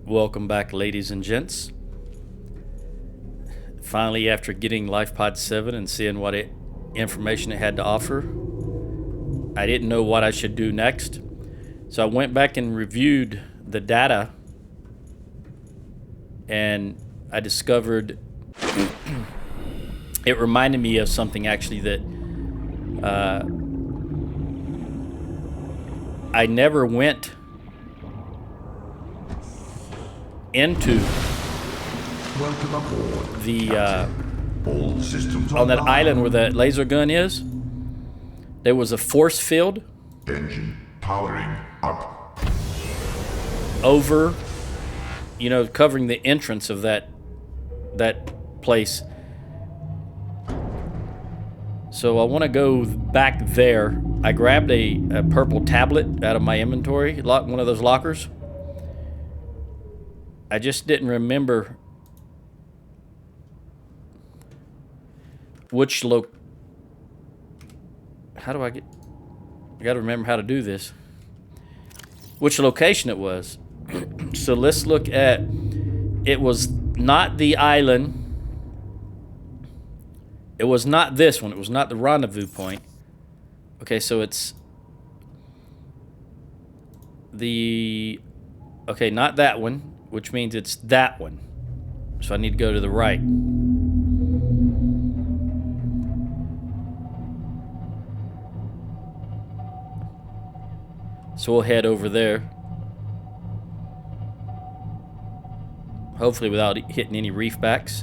Welcome back, ladies and gents. Finally, after getting LifePod 7 and seeing what information it had to offer, I didn't know what I should do next. So I went back and reviewed the data, and I discovered it reminded me of something actually that I never went into Welcome aboard. the All systems on that online. island where that laser gun is. There was a force field Engine powering up. over, covering the entrance of that place. So I want to go back there. I grabbed a purple tablet out of my inventory, one of those lockers. I just didn't remember which how do I got to remember how to do this. Which location it was. So let's look at, it was not the island. It was not this one. It was not the rendezvous point. Okay, so it's not that one, which means it's that one. So I need to go to the right. So we'll head over there. Hopefully without hitting any reef backs.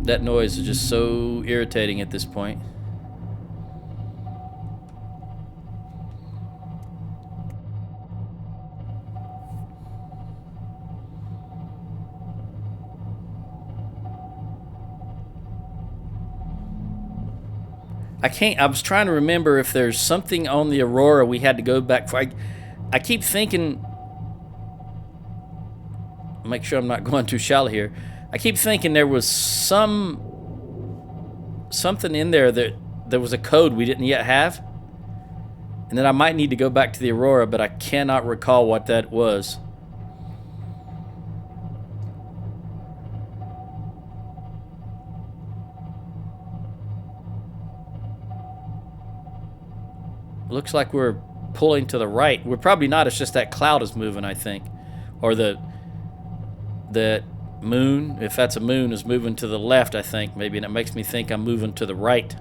That noise is just so irritating at this point. I was trying to remember if there's something on the Aurora we had to go back for. I keep thinking, make sure I'm not going too shallow here. I keep thinking there was something in there that there was a code we didn't yet have. And then I might need to go back to the Aurora, but I cannot recall what that was. Looks like we're pulling to the right. We're probably not. It's just that cloud is moving, I think. Or the moon, if that's a moon, is moving to the left, I think. Maybe, and it makes me think I'm moving to the right.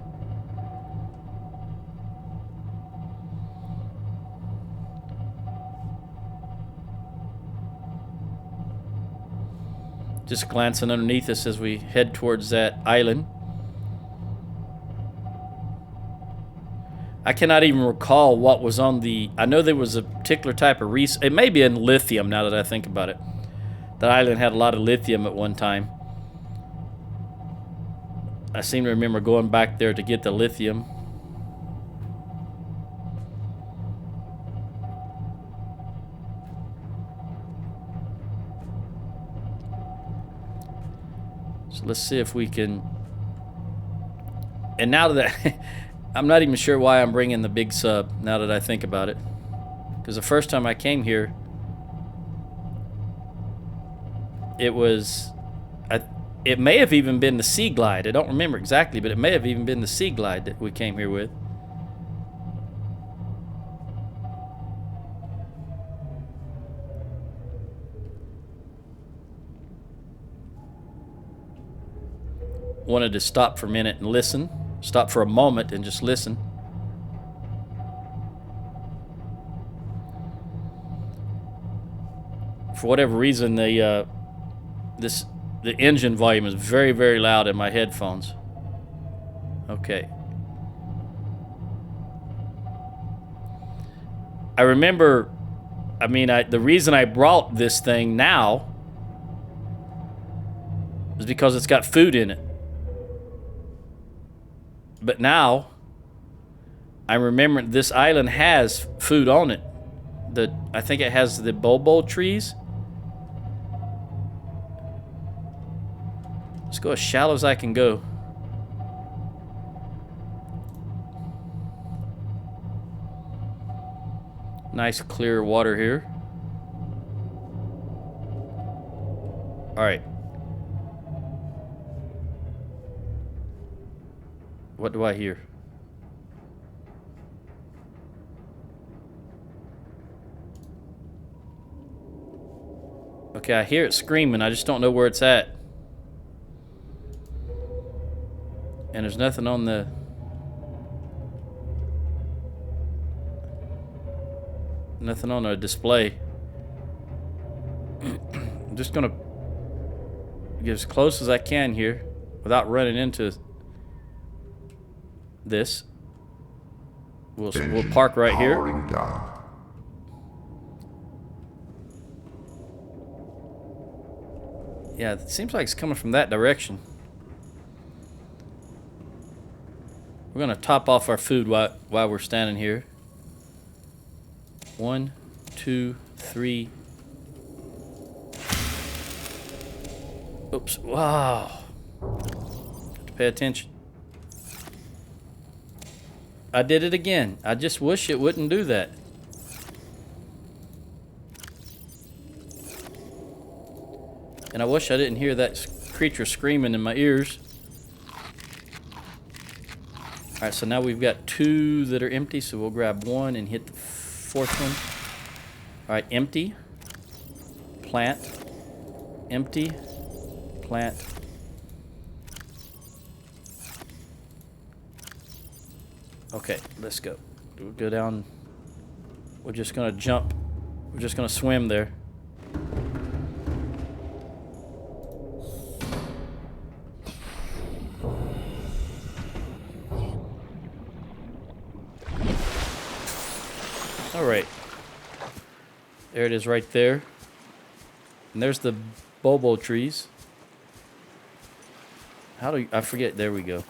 Just glancing underneath us as we head towards that island. I cannot even recall what was on the... I know there was a particular type of it may be in lithium now that I think about it. That island had a lot of lithium at one time. I seem to remember going back there to get the lithium. So let's see if we can... And now that... I'm not even sure why I'm bringing the big sub, now that I think about it. Because the first time I came here, it was... it may have even been the Sea Glide. I don't remember exactly, but it may have even been the Sea Glide that we came here with. Wanted to stop for a minute and listen. Stop for a moment and just listen. For whatever reason, the engine volume is very, very loud in my headphones. Okay. I remember, the reason I brought this thing now is because it's got food in it. But now, I'm remembering this island has food on it. I think it has the bobo trees. Let's go as shallow as I can go. Nice clear water here. Alright. What do I hear? Okay, I hear it screaming. I just don't know where it's at. And there's nothing on the... Nothing on the display. I'm just gonna get as close as I can here without running into this. We'll park right here. Powering down. Yeah, it seems like it's coming from that direction. We're gonna top off our food while we're standing here. 1, 2, 3. Oops! Wow. Have to pay attention. I did it again. I just wish it wouldn't do that. And I wish I didn't hear that creature screaming in my ears. Alright, so now we've got 2 that are empty, so we'll grab 1 and hit the 4th one. Alright, empty. Plant. Empty. Plant. Okay, let's go. We'll go down. We're just gonna jump. We're just gonna swim there. Alright. There it is right there. And there's the bobo trees. How do you, I forget, there we go.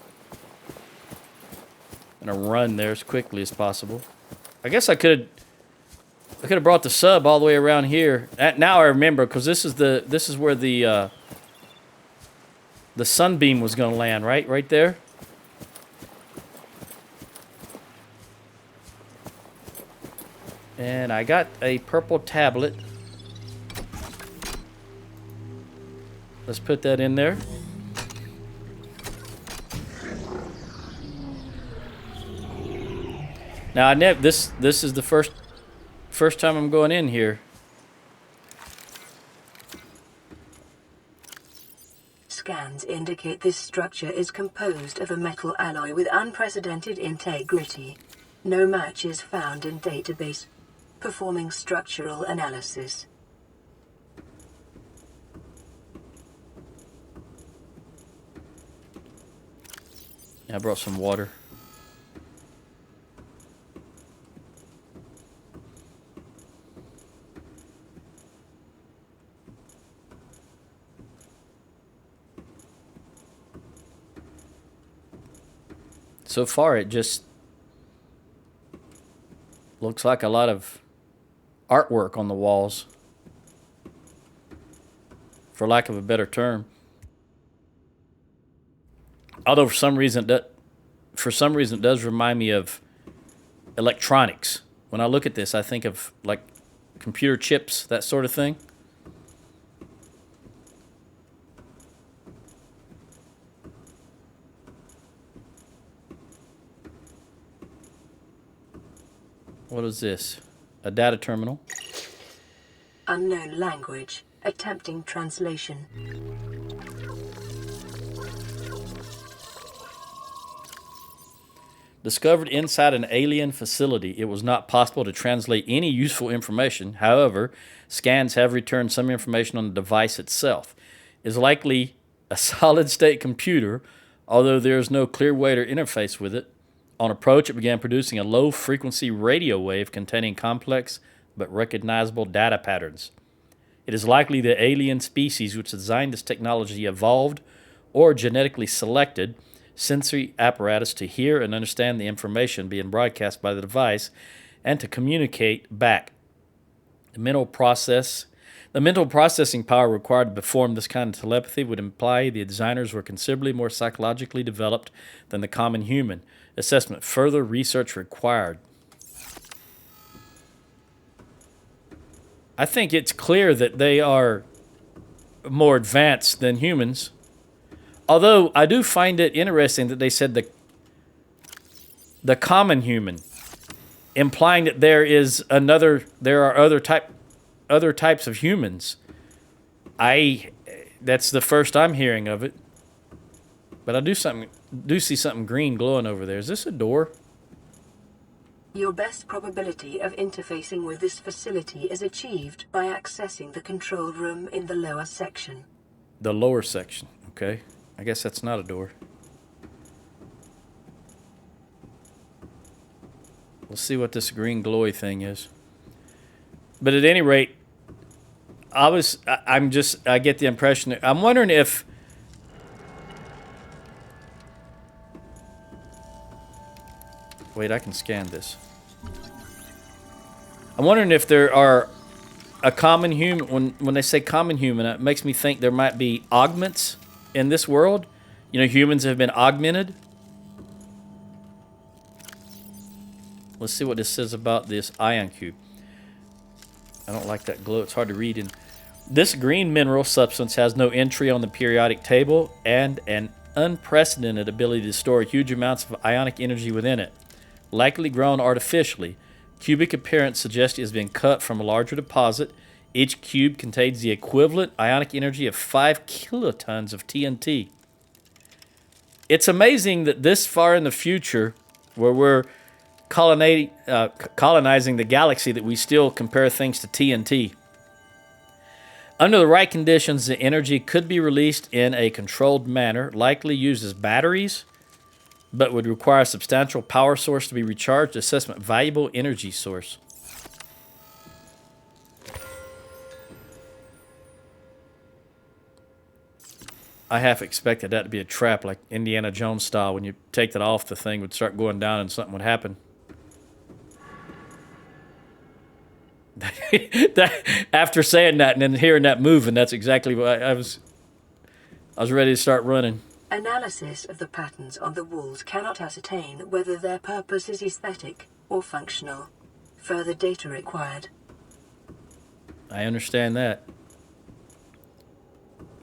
I'm gonna run there as quickly as possible. I guess I could have brought the sub all the way around here. Now I remember, because this is where the sunbeam was gonna land, right there. And I got a purple tablet. Let's put that in there. Now this is the first time I'm going in here. Scans indicate this structure is composed of a metal alloy with unprecedented integrity. No matches found in database. Performing structural analysis. I brought some water. So far, it just looks like a lot of artwork on the walls, for lack of a better term. Although for some reason it does remind me of electronics. When I look at this, I think of like computer chips, that sort of thing. What is this? A data terminal. Unknown language. Attempting translation. Discovered inside an alien facility, it was not possible to translate any useful information. However, scans have returned some information on the device itself. It is likely a solid-state computer, although there is no clear way to interface with it. On approach, it began producing a low-frequency radio wave containing complex but recognizable data patterns. It is likely the alien species which designed this technology evolved or genetically selected sensory apparatus to hear and understand the information being broadcast by the device and to communicate back. The mental processing power required to perform this kind of telepathy would imply the designers were considerably more psychologically developed than the common human. Assessment. Further research required. I think it's clear that they are more advanced than humans. Although I do find it interesting that they said the common human, implying that there are other types of humans. That's the first I'm hearing of it. But I do see something green glowing over there. Is this a door? Your best probability of interfacing with this facility is achieved by accessing the control room in the lower section. The lower section, okay. I guess that's not a door. We'll see what this green glowy thing is. But at any rate, I get the impression that I'm wondering if wait, I can scan this. I'm wondering if there are a common human. When they say common human, it makes me think there might be augments in this world. You know, humans have been augmented. Let's see what this says about this ion cube. I don't like that glow. It's hard to read. And this green mineral substance has no entry on the periodic table and an unprecedented ability to store huge amounts of ionic energy within it. Likely grown artificially. Cubic appearance suggests it has been cut from a larger deposit. Each cube contains the equivalent ionic energy of 5 kilotons of TNT. It's amazing that this far in the future, where we're colonizing the galaxy, that we still compare things to TNT. Under the right conditions, the energy could be released in a controlled manner, likely used as batteries, but would require a substantial power source to be recharged. Assessment: valuable energy source. I half expected that to be a trap, like Indiana Jones style. When you take that off, the thing would start going down and something would happen. After saying that and then hearing that moving, that's exactly what I was ready to start running. Analysis of the patterns on the walls cannot ascertain whether their purpose is aesthetic or functional. Further data required. I understand that.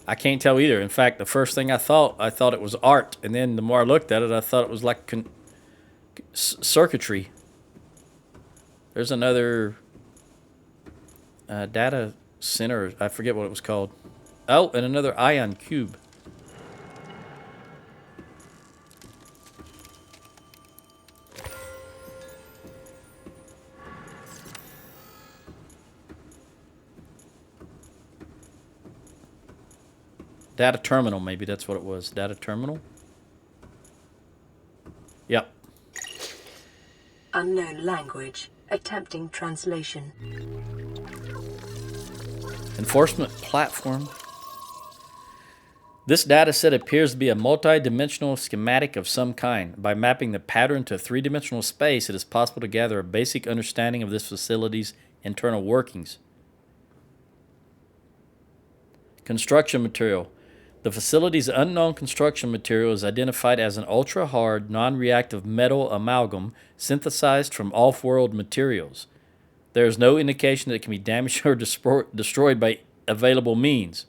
I can't tell either. In fact, the first thing I thought it was art, and then the more I looked at it, I thought it was like circuitry. There's another data center. I forget what it was called. Oh, and another ion cube. Data terminal, maybe that's what it was. Data terminal? Yep. Unknown language. Attempting translation. Enforcement platform. This data set appears to be a multi-dimensional schematic of some kind. By mapping the pattern to a three-dimensional space, it is possible to gather a basic understanding of this facility's internal workings. Construction material. The facility's unknown construction material is identified as an ultra-hard, non-reactive metal amalgam synthesized from off-world materials. There is no indication that it can be damaged or destroyed by available means.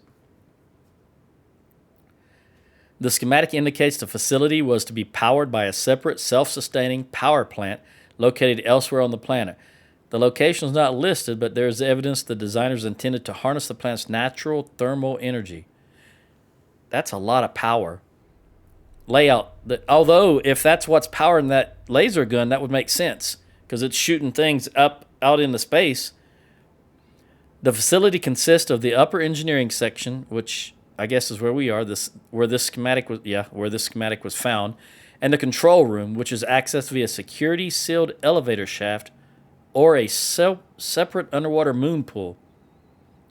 The schematic indicates the facility was to be powered by a separate, self-sustaining power plant located elsewhere on the planet. The location is not listed, but there is evidence the designers intended to harness the plant's natural thermal energy. That's a lot of power. Layout. Although, if that's what's powering that laser gun, that would make sense, because it's shooting things out into space. The facility consists of the upper engineering section, which I guess is where we are, where this schematic was found, and the control room, which is accessed via security sealed elevator shaft or a separate underwater moon pool.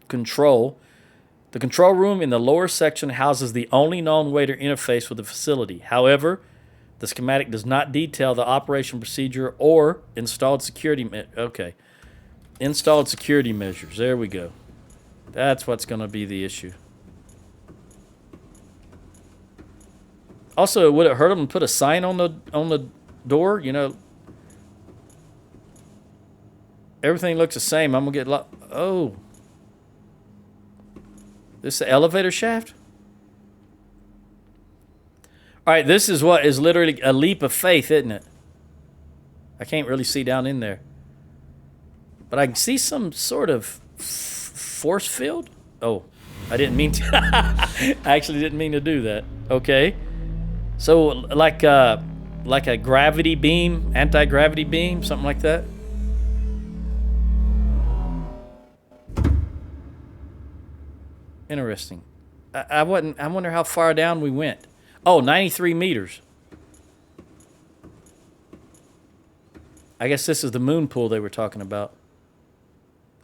The control room in the lower section houses the only known way to interface with the facility. However, the schematic does not detail the operation procedure or installed security measures. There we go. That's what's going to be the issue. Also, would it hurt them to put a sign on the door? You know, everything looks the same. I'm gonna get oh, This the elevator shaft? All right, this is what is literally a leap of faith, isn't it? I can't really see down in there. But I can see some sort of force field. Oh, I didn't mean to. I actually didn't mean to do that. Okay. So like a gravity beam, anti-gravity beam, something like that. Interesting. I wonder how far down we went. Oh, 93 meters. I guess this is the moon pool they were talking about.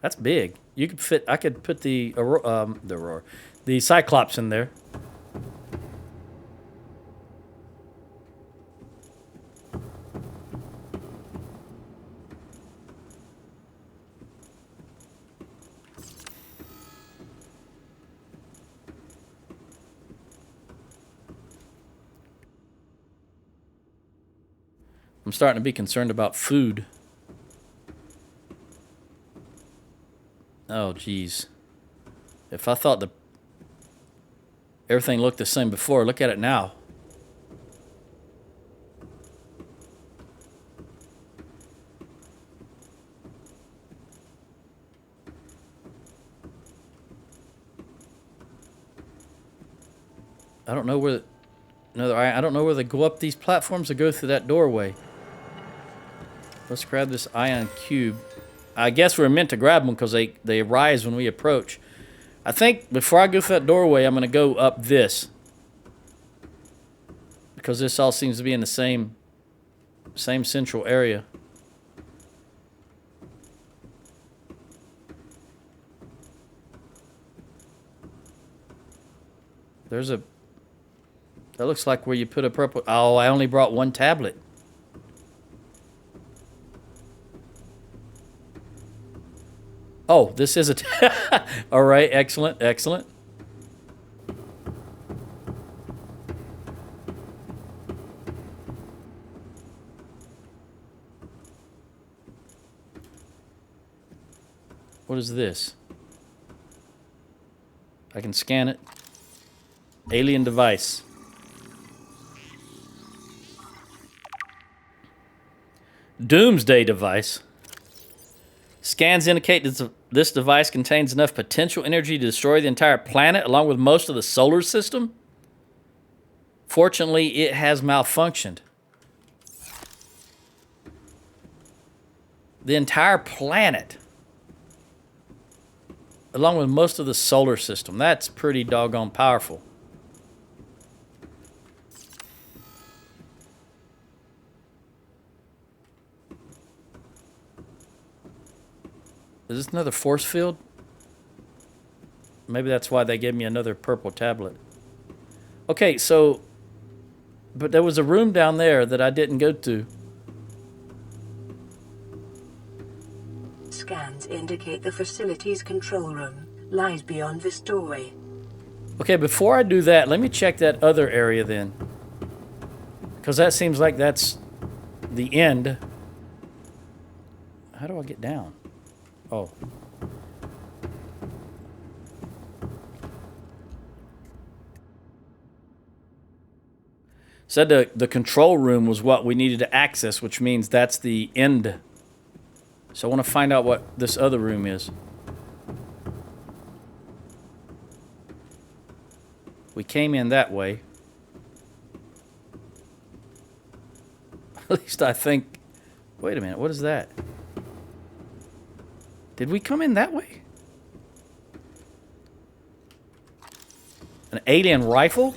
That's big. You could fit. I could put the Cyclops in there. I'm starting to be concerned about food. Oh, geez. If I thought everything looked the same before, look at it now. I don't know where. I don't know where they go up these platforms or go through that doorway. Let's grab this ion cube. I guess we're meant to grab them because they rise when we approach. I think before I go through that doorway, I'm going to go up this. Because this all seems to be in the same central area. That looks like where you put a purple. Oh, I only brought one tablet. Oh, this is a... All right, excellent, excellent. What is this? I can scan it. Alien device. Doomsday device. Scans indicate that this device contains enough potential energy to destroy the entire planet along with most of the solar system. Fortunately, it has malfunctioned. The entire planet. Along with most of the solar system. That's pretty doggone powerful. Is this another force field? Maybe that's why they gave me another purple tablet. Okay, so... But there was a room down there that I didn't go to. Scans indicate the facility's control room lies beyond this doorway. Okay, before I do that, let me check that other area then. Because that seems like that's the end. How do I get down? Oh. Said the control room was what we needed to access, which means that's the end. So I want to find out what this other room is. We came in that way. At least I think... Wait a minute, what is that? Did we come in that way? An alien rifle?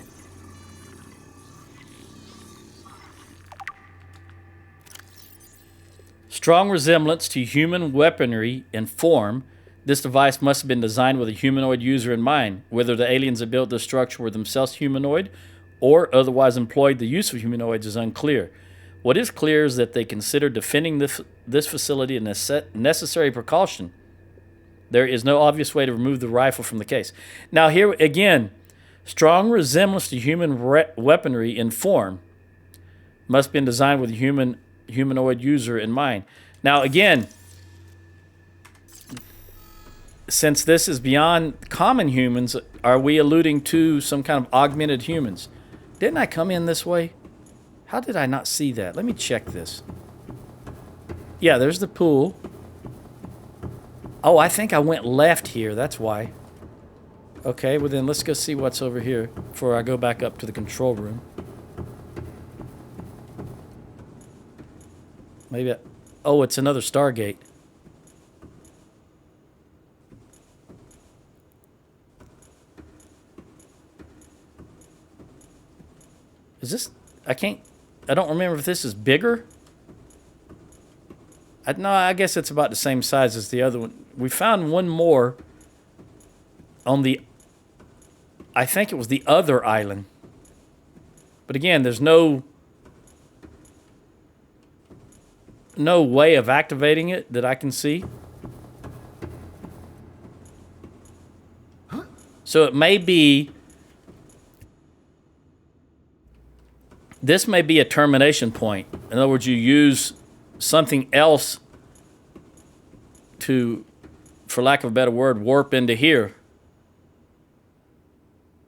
Strong resemblance to human weaponry in form, this device must have been designed with a humanoid user in mind. Whether the aliens that built this structure were themselves humanoid or otherwise employed the use of humanoids is unclear. What is clear is that they consider defending this facility a necessary precaution. There is no obvious way to remove the rifle from the case. Now here again, strong resemblance to human weaponry in form must have been designed with a humanoid user in mind. Now again, since this is beyond common humans, are we alluding to some kind of augmented humans? Didn't I come in this way? How did I not see that? Let me check this. Yeah, there's the pool. Oh, I think I went left here. That's why. Okay, well then let's go see what's over here before I go back up to the control room. Maybe oh, it's another Stargate. Is this... I don't remember if this is bigger. No, I guess it's about the same size as the other one. We found one more on the... I think it was the other island. But again, there's no way of activating it that I can see. So it may be... This may be a termination point. In other words, you use something else to, for lack of a better word, warp into here.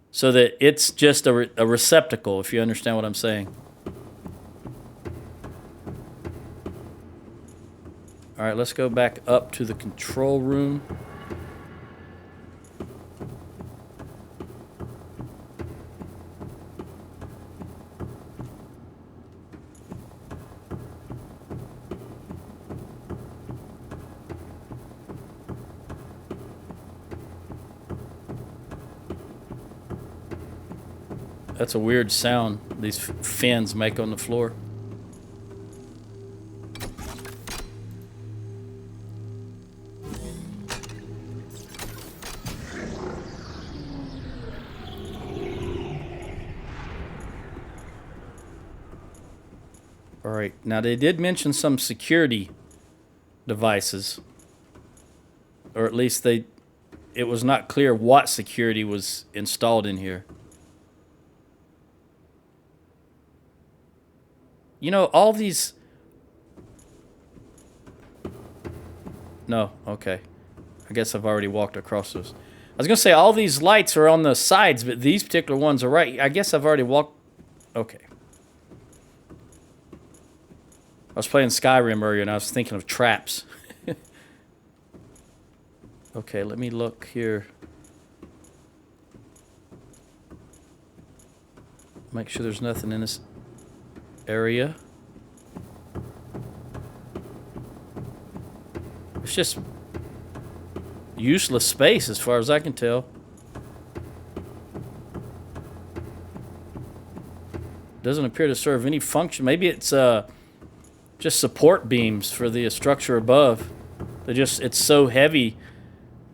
So that it's just a receptacle, if you understand what I'm saying. All right, let's go back up to the control room. That's a weird sound these fins make on the floor. All right, now they did mention some security devices, or at least it was not clear what security was installed in here. You know, all these... No, okay. I guess I've already walked across those. I was going to say all these lights are on the sides, but these particular ones are right. I guess I've already walked... Okay. I was playing Skyrim earlier and I was thinking of traps. Okay, let me look here. Make sure there's nothing in this area. It's just useless space as far as I can tell. Doesn't appear to serve any function. Maybe it's just support beams for the structure above. It's so heavy,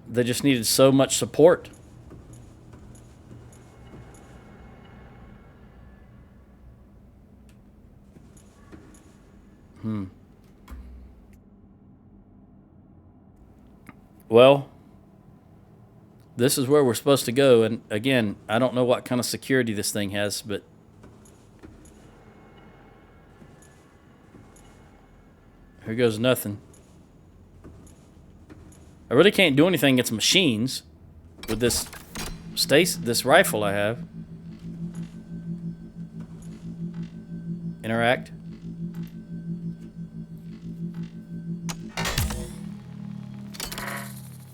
they just needed so much support. Well, this is where we're supposed to go, and again, I don't know what kind of security this thing has, but here goes nothing. I really can't do anything against machines with this rifle I have. Interact.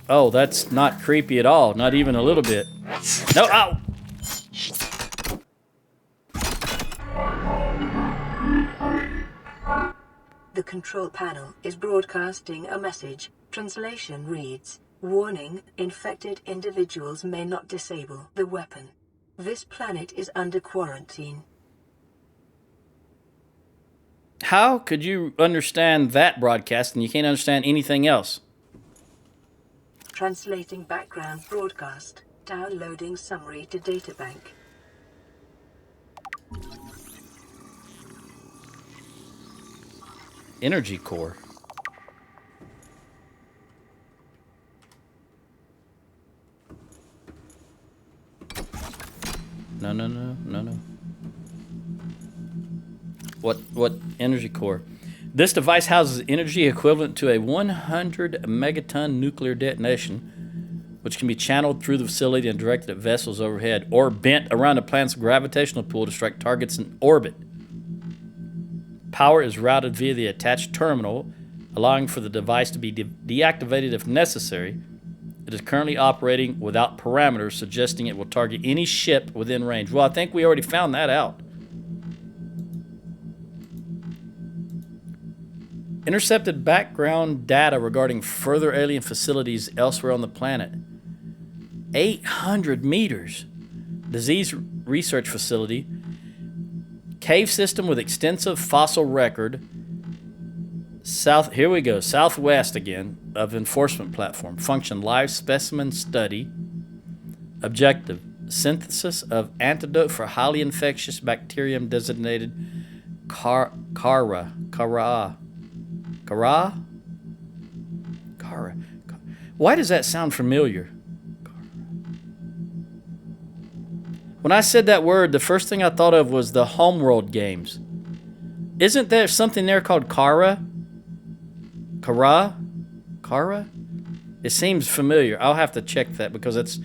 Oh, that's not creepy at all. Not even a little bit. No, ow! The control panel is broadcasting a message. Translation reads, "Warning, infected individuals may not disable the weapon. This planet is under quarantine." How could you understand that broadcast and you can't understand anything else? Translating background broadcast. Downloading summary to databank. Energy core. No. What energy core? This device houses energy equivalent to a 100 megaton nuclear detonation. which can be channeled through the facility and directed at vessels overhead, or bent around the planet's gravitational pull to strike targets in orbit. Power is routed via the attached terminal, allowing for the device to be deactivated if necessary. It is currently operating without parameters, suggesting it will target any ship within range. Well, I think we already found that out. Intercepted background data regarding further alien facilities elsewhere on the planet. 800 meters. Disease research facility. Cave system with extensive fossil record. Here we go. Southwest again of enforcement platform. Function live specimen study. Objective synthesis of antidote for highly infectious bacterium designated Kara. Why does that sound familiar? When I said that word, the first thing I thought of was the Homeworld games. Isn't there something there called Kara? Kara? It seems familiar. I'll have to check that because it's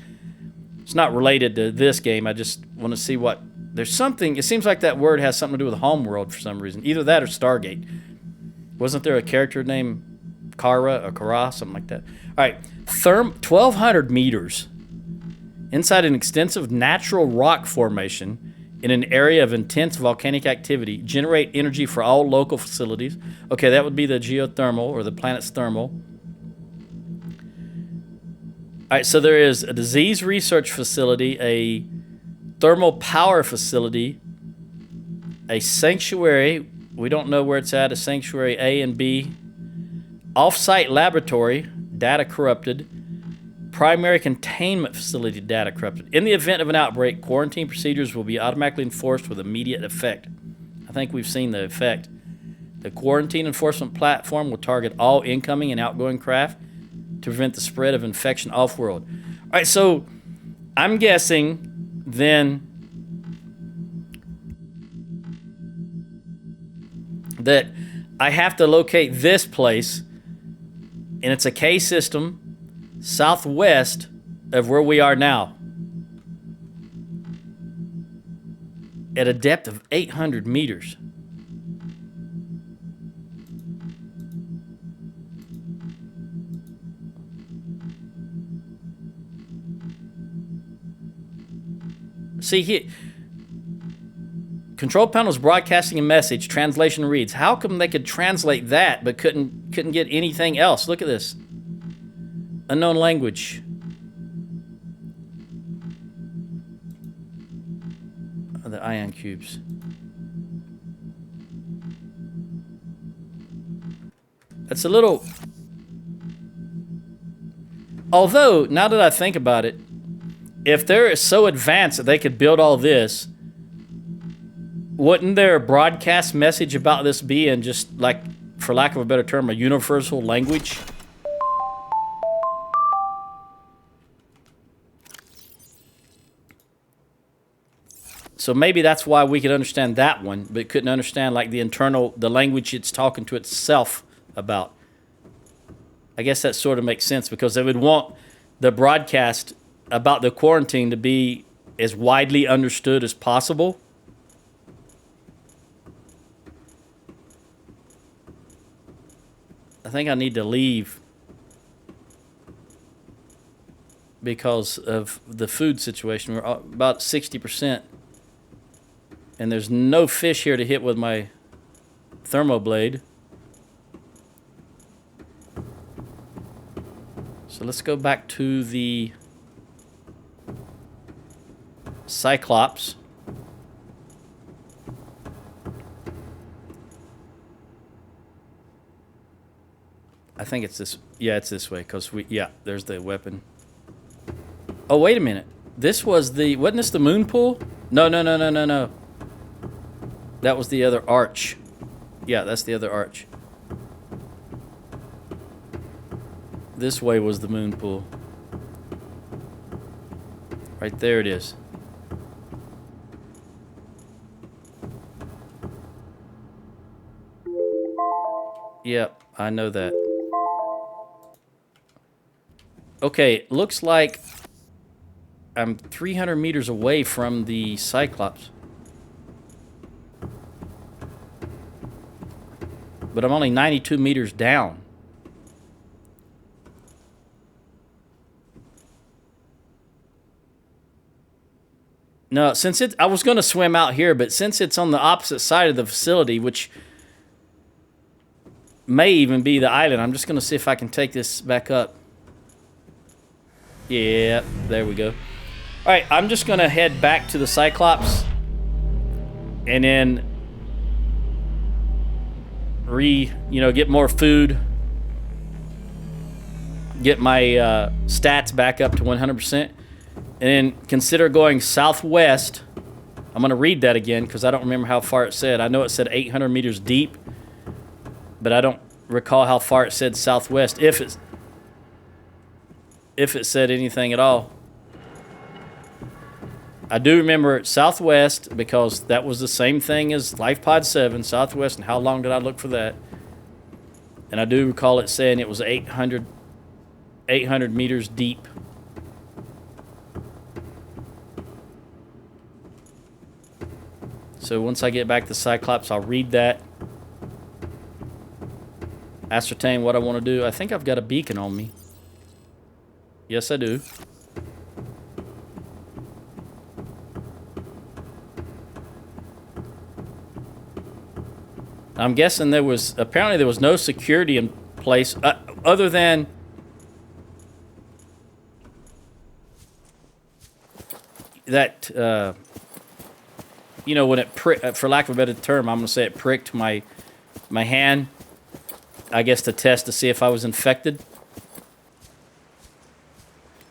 not related to this game. I just want to see what... There's something... It seems like that word has something to do with Homeworld for some reason. Either that or Stargate. Wasn't there a character named Kara or Kara? Something like that. All right. 1,200 meters inside an extensive natural rock formation in an area of intense volcanic activity, generate energy for all local facilities. Okay, that would be the geothermal or the planet's thermal. All right, so there is a disease research facility, a thermal power facility, a sanctuary. We don't know where it's at, a sanctuary A and B. Off-site laboratory, data corrupted. Primary containment facility, data corrupted. In the event of an outbreak, quarantine procedures will be automatically enforced with immediate effect. I think we've seen the effect. The quarantine enforcement platform will target all incoming and outgoing craft to prevent the spread of infection off-world. All right, so I'm guessing then that I have to locate this place, and it's a K system southwest of where we are now, at a depth of 800 meters. See here, control panel is broadcasting a message. Translation reads. How come they could translate that but couldn't get anything else? Look at this. Unknown language. Oh, the ion cubes. That's a little... Although, now that I think about it, if they're so advanced that they could build all this, wouldn't their broadcast message about this be in just, like, for lack of a better term, a universal language? So maybe that's why we could understand that one, but couldn't understand, like, the language it's talking to itself about. I guess that sort of makes sense because they would want the broadcast about the quarantine to be as widely understood as possible. I think I need to leave because of the food situation. We're about 60%. And there's no fish here to hit with my thermoblade. So let's go back to the Cyclops. I think it's this. Yeah, it's this way because there's the weapon. Oh, wait a minute. This was wasn't this the moon pool? No. That was the other arch. Yeah, that's the other arch. This way was the moon pool. Right there it is. Yep, I know that. Okay, it looks like I'm 300 meters away from the Cyclops. But I'm only 92 meters down. No, since I was going to swim out here, but since it's on the opposite side of the facility, which may even be the island, I'm just going to see if I can take this back up. Yeah, there we go. All right, I'm just going to head back to the Cyclops and then get more food, get my stats back up to 100%. And then consider going southwest. I'm going to read that again because I don't remember how far it said. I know it said 800 meters deep, but I don't recall how far it said southwest, if it said anything at all. I do remember southwest because that was the same thing as LifePod 7, southwest, and how long did I look for that? And I do recall it saying it was 800 meters deep. So once I get back to Cyclops, I'll read that. Ascertain what I want to do. I think I've got a beacon on me. Yes, I do. I'm guessing apparently there was no security in place other than that, when it for lack of a better term, I'm going to say it pricked my hand, I guess, to test to see if I was infected.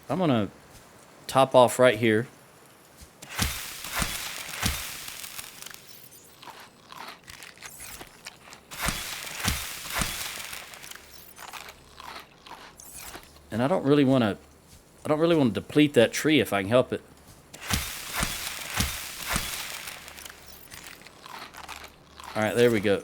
I'm going to top off right here. And I don't really want to deplete that tree if I can help it. All right, there we go.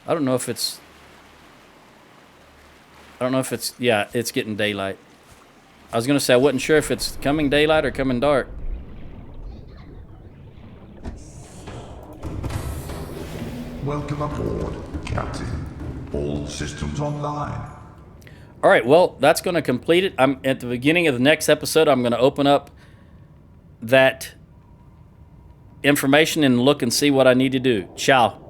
I don't know if it's, yeah, it's getting daylight. I was going to say I wasn't sure if it's coming daylight or coming dark. Welcome aboard, Captain. All systems online. All right, well, that's going to complete it. I'm at the beginning of the next episode. I'm going to open up that information and look and see what I need to do. Ciao.